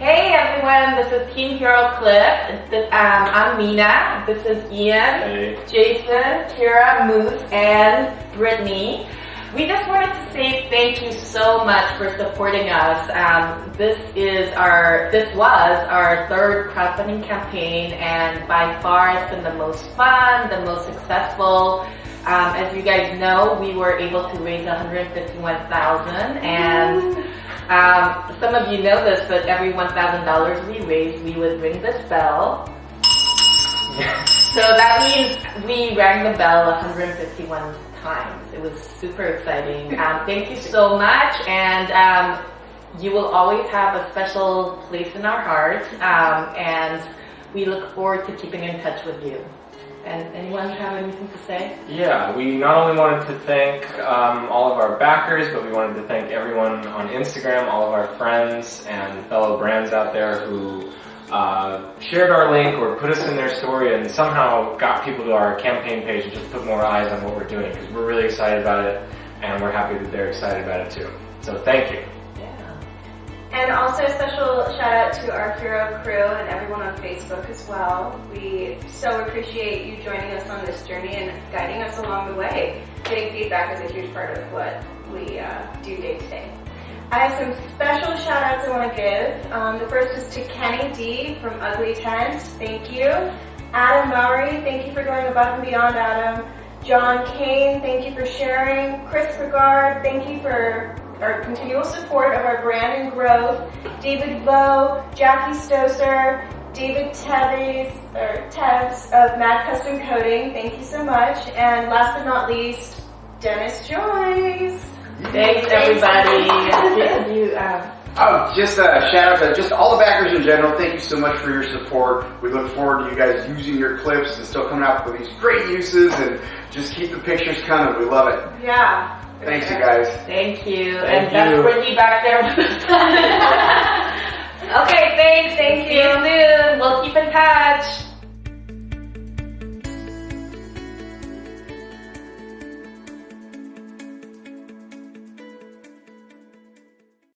Hey everyone, this is Team Heroclip. I'm Mina. This is Ian, hey. Jason, Kira, Moose, and Brittany. We just wanted to say thank you so much for supporting us. This was our third crowdfunding campaign, and by far it's been the most fun, the most successful. As you guys know, we were able to raise $151,000, and some of you know this, but every $1,000 we raised, we would ring this bell. So that means we rang the bell 151 times. It was super exciting. Thank you so much, and you will always have a special place in our hearts, and we look forward to keeping in touch with you. And anyone have anything to say? Yeah, we not only wanted to thank all of our backers, but we wanted to thank everyone on Instagram, all of our friends and fellow brands out there who shared our link or put us in their story and somehow got people to our campaign page and just put more eyes on what we're doing, because we're really excited about it and we're happy that they're excited about it too. So thank you. And also a special shout out to our Hero crew and everyone on Facebook as well. We so appreciate you joining us on this journey and guiding us along the way. Getting feedback is a huge part of what we do day to day. I have some special shout outs I want to give. The first is to Kenny D from Ugly Tent. Thank you. Adam Mowry, thank you for going above and beyond, Adam. John Kane, thank you for sharing. Chris Regard, thank you for our continual support of our brand and growth. David Lowe, Jackie Stoser, David Tevez of Mad Custom Coding, thank you so much. And last but not least, Dennis Joyce. Thanks everybody. Just a shout out to just all the backers in general. Thank you so much for your support. We look forward to you guys using your clips and still coming out with these great uses, and just keep the pictures coming. We love it. Yeah. Thanks, you guys. Thank you. Thank and that's you. Brittany back there. Okay, thanks. Thank you. See you soon. We'll keep in touch.